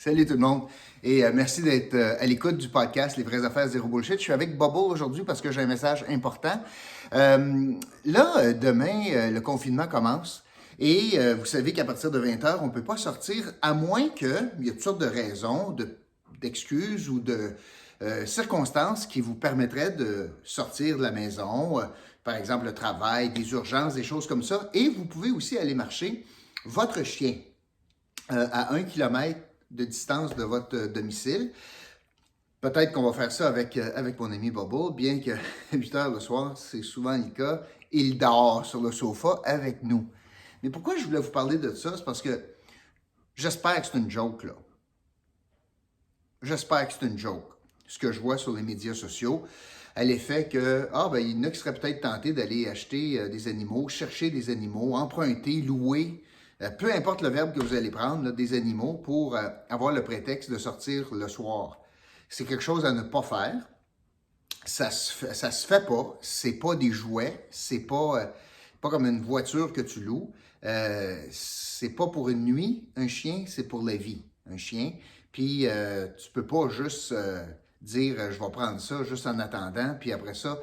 Salut tout le monde et merci d'être à l'écoute du podcast Les vraies affaires zéro bullshit. Je suis avec Bobo aujourd'hui parce que j'ai un message important. Demain, le confinement commence et vous savez qu'à partir de 20h, on ne peut pas sortir à moins qu'il y ait toutes sortes de raisons, d'excuses ou de circonstances qui vous permettraient de sortir de la maison, par exemple le travail, des urgences, des choses comme ça. Et vous pouvez aussi aller marcher votre chien à 1 kilomètre de distance de votre domicile. Peut-être qu'on va faire ça avec mon ami Bobo, bien que 8 heures le soir, c'est souvent le cas. Il dort sur le sofa avec nous. Mais pourquoi je voulais vous parler de ça? C'est parce que j'espère que c'est une joke, là. J'espère que c'est une joke. Ce que je vois sur les médias sociaux, à l'effet que, il y en a qui seraient peut-être tentés d'aller acheter des animaux, chercher des animaux, emprunter, louer, peu importe le verbe que vous allez prendre, là, des animaux pour avoir le prétexte de sortir le soir. C'est quelque chose à ne pas faire. Ça se fait pas. C'est pas des jouets. C'est pas comme une voiture que tu loues. C'est pas pour une nuit, un chien, c'est pour la vie, un chien. Puis tu peux pas juste dire je vais prendre ça juste en attendant, puis après ça,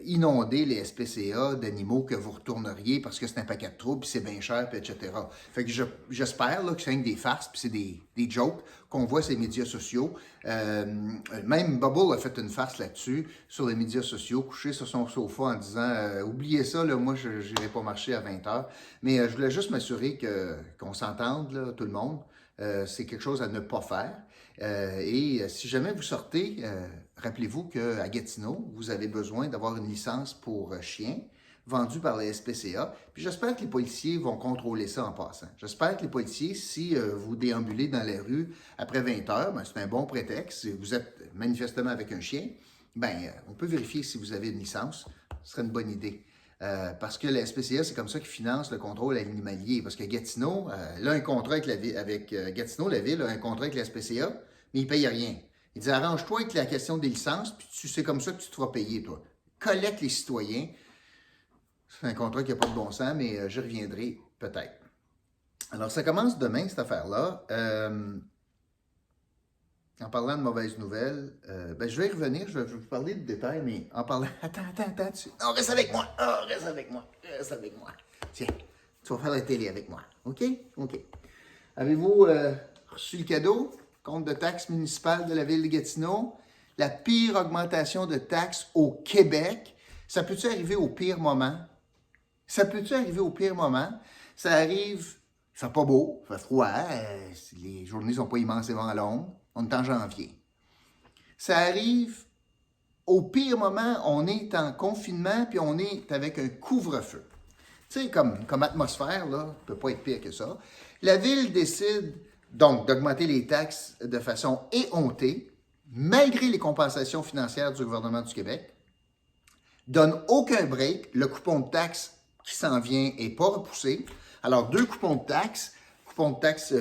inonder les SPCA d'animaux que vous retourneriez parce que c'est un paquet de troubles, puis c'est bien cher, puis etc. Fait que j'espère là, que c'est des farces, puis c'est des jokes qu'on voit sur les médias sociaux. Même Bubble a fait une farce là-dessus, sur les médias sociaux, couché sur son sofa en disant oubliez ça, là, moi je n'irai pas marcher à 20h. Mais je voulais juste m'assurer qu'on s'entende, là, tout le monde. C'est quelque chose à ne pas faire. Si jamais vous sortez, rappelez-vous qu'à Gatineau, vous avez besoin d'avoir une licence pour chien vendue par la SPCA. Puis j'espère que les policiers vont contrôler ça en passant. J'espère que les policiers, si vous déambulez dans la rue après 20h, c'est un bon prétexte. Si vous êtes manifestement avec un chien, on peut vérifier si vous avez une licence. Ce serait une bonne idée. Parce que la SPCA, c'est comme ça qu'ils financent le contrôle animalier. Parce que Gatineau, là, un contrat avec Gatineau, la ville, a un contrat avec la SPCA, mais ils ne payent rien. Il dit arrange-toi avec la question des licences, puis c'est comme ça que tu te feras payer, toi. Collecte les citoyens. C'est un contrat qui n'a pas de bon sens, mais je reviendrai peut-être. Alors, ça commence demain, cette affaire-là. En parlant de mauvaises nouvelles, je vais y revenir, je vais vous parler de détails, mais en parlant... Attends. Non, reste avec moi. Reste avec moi. Tiens, tu vas faire la télé avec moi. OK? OK. Avez-vous reçu le cadeau? Compte de taxes municipales de la ville de Gatineau. La pire augmentation de taxes au Québec. Ça peut-tu arriver au pire moment? Ça arrive... Il fait pas beau, il fait froid, les journées sont pas immensément longues. On est en janvier. Ça arrive au pire moment, on est en confinement, puis on est avec un couvre-feu. Tu sais, comme atmosphère, là, ne peut pas être pire que ça. La ville décide donc d'augmenter les taxes de façon éhontée, malgré les compensations financières du gouvernement du Québec. Donne aucun break. Le coupon de taxes qui s'en vient n'est pas repoussé. Alors, 2 coupons de taxes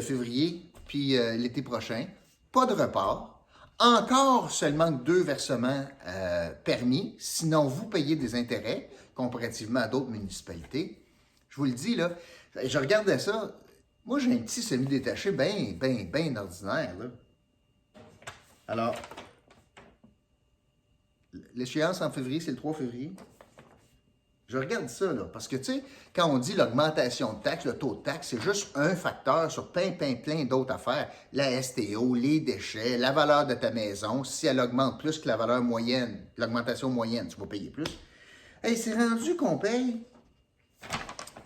février, puis l'été prochain. Pas de report. Encore seulement 2 versements permis. Sinon, vous payez des intérêts comparativement à d'autres municipalités. Je vous le dis, là, je regardais ça. Moi, j'ai un petit semi-détaché bien ordinaire, là. Alors, l'échéance en février, c'est le 3 février. Je regarde ça, là, parce que, tu sais, quand on dit l'augmentation de taxes, le taux de taxe, c'est juste un facteur sur plein d'autres affaires. La STO, les déchets, la valeur de ta maison. Si elle augmente plus que la valeur moyenne, l'augmentation moyenne, tu vas payer plus. Hey, c'est rendu qu'on paye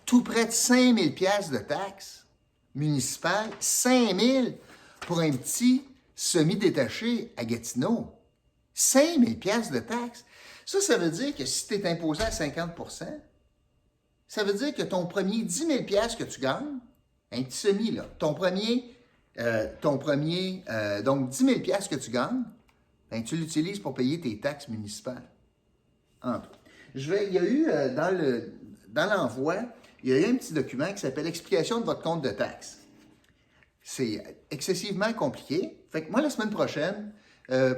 tout près de 5 000 $ de taxes municipales. 5 000 pour un petit semi-détaché à Gatineau. 5 000 $ de taxes. Ça veut dire que si tu es imposé à 50 %, ça veut dire que ton premier 10 000 $ que tu gagnes, un petit semi, là, donc 10 000 $ que tu gagnes, tu l'utilises pour payer tes taxes municipales. Il y a eu, dans l'envoi, il y a eu un petit document qui s'appelle « Explication de votre compte de taxes ». C'est excessivement compliqué. Fait que moi, la semaine prochaine,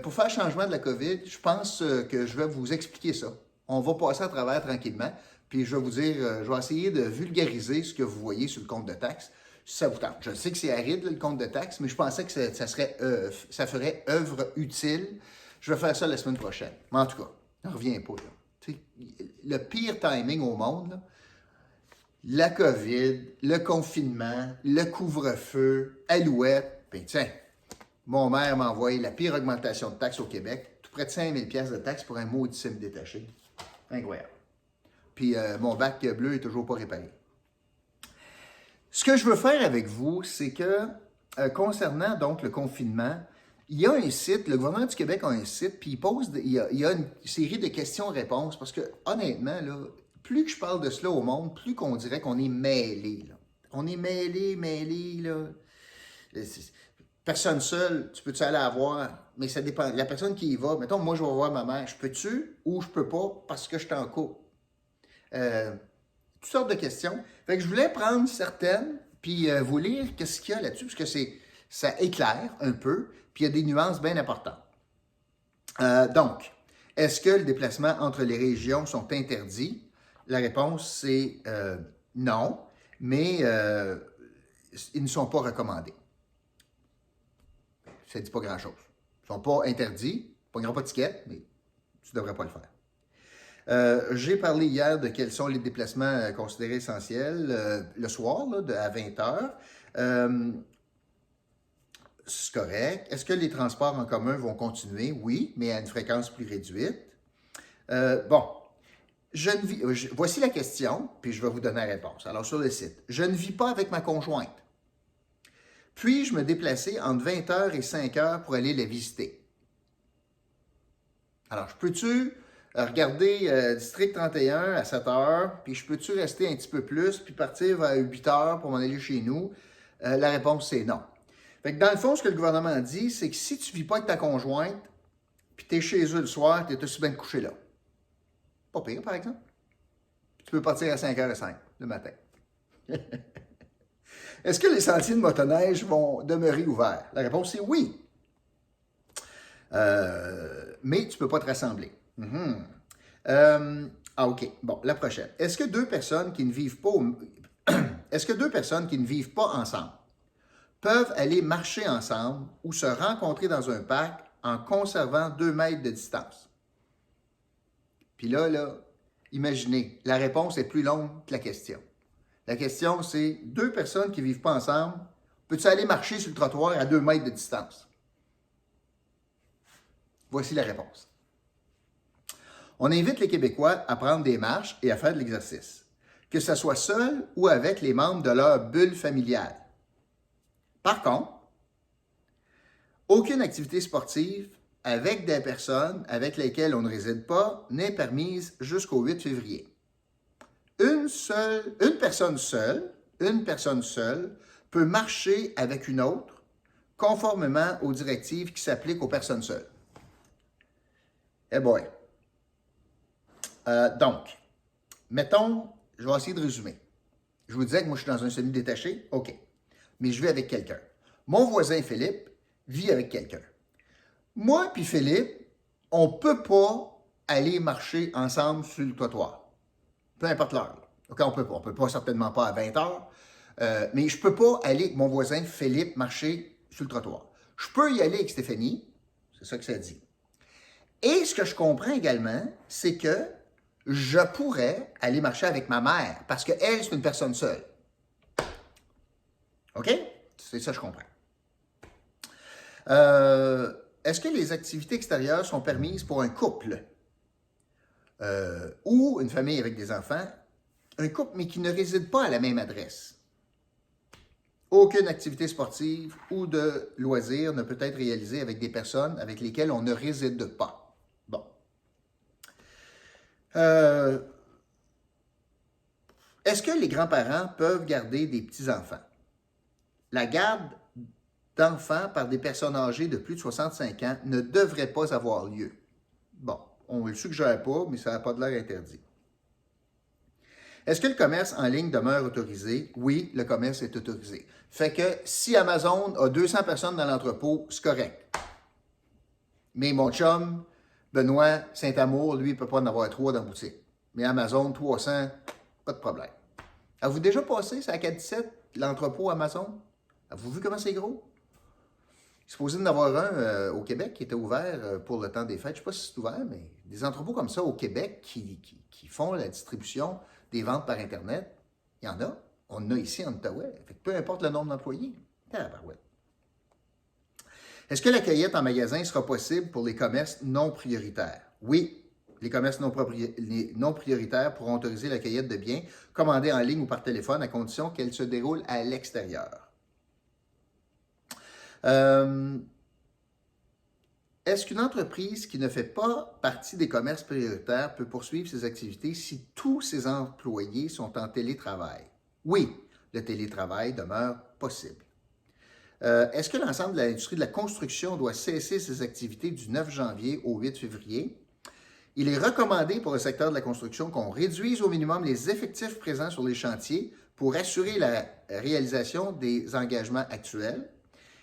pour faire le changement de la COVID, je pense que je vais vous expliquer ça. On va passer à travers tranquillement, puis je vais vous dire, je vais essayer de vulgariser ce que vous voyez sur le compte de taxes. si ça vous tente. Je sais que c'est aride, là, le compte de taxes, mais je pensais que ça ferait œuvre utile. Je vais faire ça la semaine prochaine. Mais en tout cas, n'en reviens pas. Là. Tu sais, le pire timing au monde, là, la COVID, le confinement, le couvre-feu, Alouette, puis tiens, mon maire m'a envoyé la pire augmentation de taxes au Québec, tout près de 5 000 $ de taxes pour un maudit semi-détaché. Incroyable. Puis mon bac bleu est toujours pas réparé. Ce que je veux faire avec vous, c'est que concernant donc le confinement, il y a un site, le gouvernement du Québec a un site, puis il y a une série de questions-réponses, parce que honnêtement, là, plus que je parle de cela au monde, plus qu'on dirait qu'on est mêlé. Là. On est mêlé, là. Personne seule, tu peux-tu aller la voir, mais ça dépend. La personne qui y va, mettons, moi, je vais voir ma mère, je peux-tu ou je peux pas parce que je suis en couple? Toutes sortes de questions. Fait que je voulais prendre certaines, puis vous lire qu'est-ce qu'il y a là-dessus, parce que ça éclaire un peu, puis il y a des nuances bien importantes. Donc, est-ce que le déplacement entre les régions sont interdits? La réponse, c'est non, mais ils ne sont pas recommandés. Ça ne dit pas grand-chose. Ils ne sont pas interdits, ils ne pogneront pas de ticket, mais tu ne devrais pas le faire. J'ai parlé hier de quels sont les déplacements considérés essentiels le soir, là, à 20h. C'est correct. Est-ce que les transports en commun vont continuer? Oui, mais à une fréquence plus réduite. Voici la question, puis je vais vous donner la réponse. Alors, sur le site, je ne vis pas avec ma conjointe. Puis-je me déplacer entre 20h et 5h pour aller la visiter? Alors, je peux-tu regarder District 31 à 7h, puis je peux-tu rester un petit peu plus, puis partir vers 8h pour m'en aller chez nous? La réponse, c'est non. Fait que dans le fond, ce que le gouvernement dit, c'est que si tu ne vis pas avec ta conjointe, puis tu es chez eux le soir, tu es aussi bien de coucher là. Pas pire, par exemple. Tu peux partir à 5h05 le matin. Est-ce que les sentiers de motoneige vont demeurer ouverts? La réponse est oui. Mais tu ne peux pas te rassembler. OK. Bon, la prochaine. Est-ce que deux personnes qui ne vivent pas ensemble peuvent aller marcher ensemble ou se rencontrer dans un parc en conservant 2 mètres de distance? Puis là, imaginez, la réponse est plus longue que la question. La question, c'est 2 personnes qui ne vivent pas ensemble, peux-tu aller marcher sur le trottoir à 2 mètres de distance? Voici la réponse. On invite les Québécois à prendre des marches et à faire de l'exercice, que ce soit seul ou avec les membres de leur bulle familiale. Par contre, aucune activité sportive avec des personnes avec lesquelles on ne réside pas n'est permise jusqu'au 8 février. Une personne seule peut marcher avec une autre conformément aux directives qui s'appliquent aux personnes seules. Eh boy. Donc, mettons, je vais essayer de résumer. Je vous disais que moi, je suis dans un semi-détaché. OK. Mais je vis avec quelqu'un. Mon voisin Philippe vit avec quelqu'un. Moi puis Philippe, on ne peut pas aller marcher ensemble sur le trottoir. Peu importe l'heure. OK, on peut pas, certainement pas à 20h. Mais je ne peux pas aller avec mon voisin Philippe marcher sur le trottoir. Je peux y aller avec Stéphanie. C'est ça que ça dit. Et ce que je comprends également, c'est que je pourrais aller marcher avec ma mère parce qu'elle, c'est une personne seule. OK? C'est ça que je comprends. Est-ce que les activités extérieures sont permises pour un couple ou une famille avec des enfants? Un couple, mais qui ne réside pas à la même adresse. Aucune activité sportive ou de loisirs ne peut être réalisée avec des personnes avec lesquelles on ne réside pas. Bon. Est-ce que les grands-parents peuvent garder des petits-enfants? La garde d'enfants par des personnes âgées de plus de 65 ans ne devrait pas avoir lieu. Bon, on ne le suggère pas, mais ça n'a pas de l'air interdit. Est-ce que le commerce en ligne demeure autorisé? Oui, le commerce est autorisé. Fait que si Amazon a 200 personnes dans l'entrepôt, c'est correct. Mais mon chum, Benoît Saint-Amour, lui, il ne peut pas en avoir 3 dans la boutique. Mais Amazon, 300, pas de problème. Avez-vous déjà passé ça à 417? l'entrepôt Amazon? Avez-vous vu comment c'est gros? Il est supposé d'en avoir un au Québec qui était ouvert pour le temps des fêtes. Je ne sais pas si c'est ouvert, mais des entrepôts comme ça au Québec qui font la distribution des ventes par Internet, il y en a. On en a ici en Outaouais. Fait que peu importe le nombre d'employés. Tabarouette. Est-ce que la cueillette en magasin sera possible pour les commerces non prioritaires? Oui. Les commerces non prioritaires pourront autoriser la cueillette de biens commandés en ligne ou par téléphone à condition qu'elle se déroule à l'extérieur. Est-ce qu'une entreprise qui ne fait pas partie des commerces prioritaires peut poursuivre ses activités si tous ses employés sont en télétravail? Oui, le télétravail demeure possible. Est-ce que l'ensemble de l'industrie de la construction doit cesser ses activités du 9 janvier au 8 février? Il est recommandé pour le secteur de la construction qu'on réduise au minimum les effectifs présents sur les chantiers pour assurer la réalisation des engagements actuels.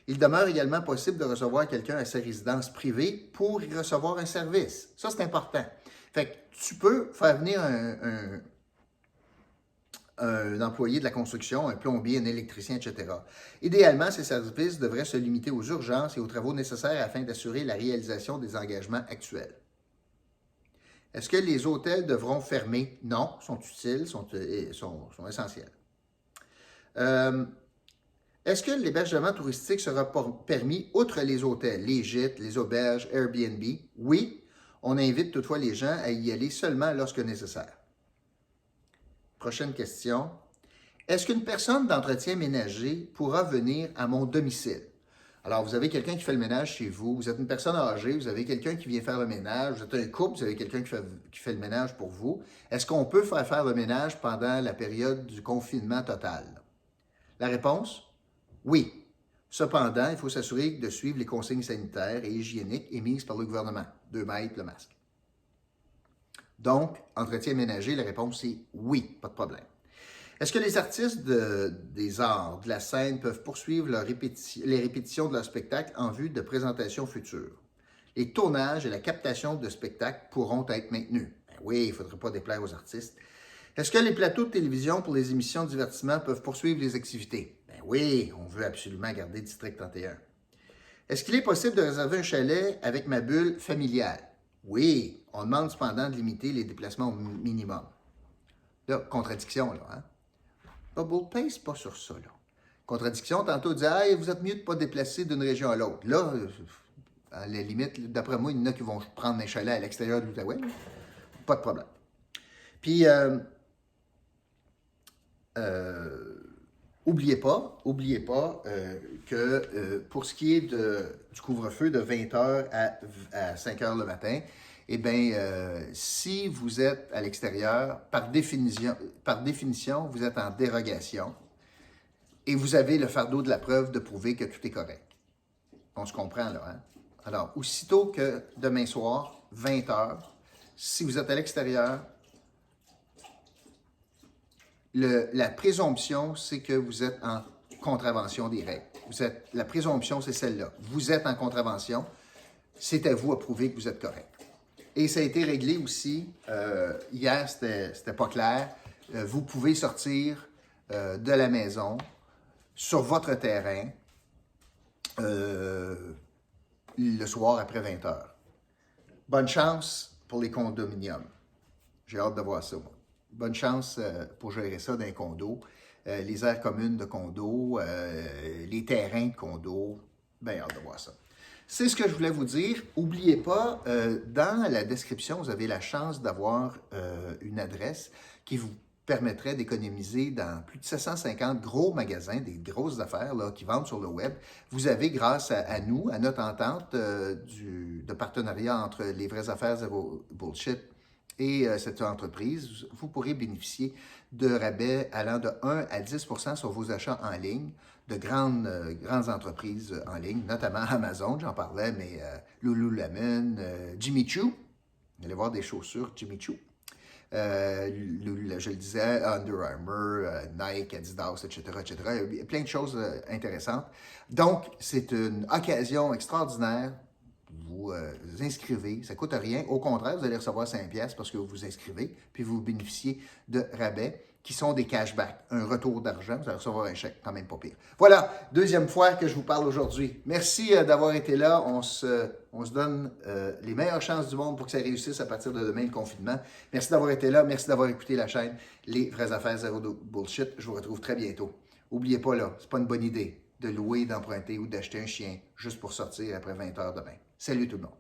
Il demeure également possible de recevoir quelqu'un à sa résidence privée pour y recevoir un service. Ça, c'est important. Fait que tu peux faire venir un employé de la construction, un plombier, un électricien, etc. Idéalement, ces services devraient se limiter aux urgences et aux travaux nécessaires afin d'assurer la réalisation des engagements actuels. Est-ce que les hôtels devront fermer? Non, sont utiles, sont essentiels. Est-ce que l'hébergement touristique sera permis outre les hôtels, les gîtes, les auberges, Airbnb? Oui, on invite toutefois les gens à y aller seulement lorsque nécessaire. Prochaine question. Est-ce qu'une personne d'entretien ménager pourra venir à mon domicile? Alors, vous avez quelqu'un qui fait le ménage chez vous, vous êtes une personne âgée, vous avez quelqu'un qui vient faire le ménage, vous êtes un couple, vous avez quelqu'un qui fait le ménage pour vous. Est-ce qu'on peut faire le ménage pendant la période du confinement total? La réponse? Oui. Cependant, il faut s'assurer de suivre les consignes sanitaires et hygiéniques émises par le gouvernement. 2 mètres, le masque. Donc, entretien ménager, la réponse est oui, pas de problème. Est-ce que les artistes des arts, de la scène, peuvent poursuivre les répétitions de leur spectacle en vue de présentations futures? Les tournages et la captation de spectacles pourront être maintenus. Ben oui, il ne faudrait pas déplaire aux artistes. Est-ce que les plateaux de télévision pour les émissions de divertissement peuvent poursuivre les activités? Ben oui, on veut absolument garder District 31. Est-ce qu'il est possible de réserver un chalet avec ma bulle familiale? Oui, on demande cependant de limiter les déplacements au minimum. Là, contradiction, là, hein? Bubble Pay, c'est pas sur ça, là. Contradiction, tantôt, dit hey, vous êtes mieux de ne pas déplacer d'une région à l'autre. Là, à la limite, d'après moi, il y en a qui vont prendre un chalet à l'extérieur de l'Outaouais. Pas de problème. Puis, oubliez pas que pour ce qui est du couvre-feu de 20h à 5h le matin, eh bien, si vous êtes à l'extérieur, par définition, vous êtes en dérogation et vous avez le fardeau de la preuve de prouver que tout est correct. On se comprend là, hein? Alors, aussitôt que demain soir, 20h, si vous êtes à l'extérieur, la présomption, c'est que vous êtes en contravention des règles. La présomption, c'est celle-là. Vous êtes en contravention. C'est à vous à prouver que vous êtes correct. Et ça a été réglé aussi. Hier, c'était pas clair. Vous pouvez sortir de la maison sur votre terrain le soir après 20h. Bonne chance pour les condominiums. J'ai hâte de voir ça, moi. Bonne chance pour gérer ça dans les condos. Les aires communes de condos, les terrains de condos. Bien hâte de voir ça. C'est ce que je voulais vous dire. N'oubliez pas, dans la description, vous avez la chance d'avoir une adresse qui vous permettrait d'économiser dans plus de 750 gros magasins, des grosses affaires là, qui vendent sur le web. Vous avez, grâce à nous, à notre entente de partenariat entre Les Vraies Affaires Zéro Bullshit et cette entreprise, vous pourrez bénéficier de rabais allant de 1 à 10 % sur vos achats en ligne de grandes entreprises en ligne, notamment Amazon, j'en parlais, mais Lululemon, Jimmy Choo. Vous allez voir des chaussures Jimmy Choo. Je le disais, Under Armour, Nike, Adidas, etc., etc. Il y a plein de choses intéressantes. Donc, c'est une occasion extraordinaire. Vous inscrivez, ça ne coûte rien. Au contraire, vous allez recevoir 5$ parce que vous vous inscrivez, puis vous bénéficiez de rabais. qui sont des cashbacks, un retour d'argent, vous allez recevoir un chèque, quand même pas pire. Voilà, deuxième fois que je vous parle aujourd'hui. Merci d'avoir été là. On se donne les meilleures chances du monde pour que ça réussisse à partir de demain, le confinement. Merci d'avoir été là. Merci d'avoir écouté la chaîne Les Vraies Affaires Zéro Bullshit. Je vous retrouve très bientôt. N'oubliez pas, là, c'est pas une bonne idée de louer, d'emprunter ou d'acheter un chien juste pour sortir après 20 heures demain. Salut tout le monde.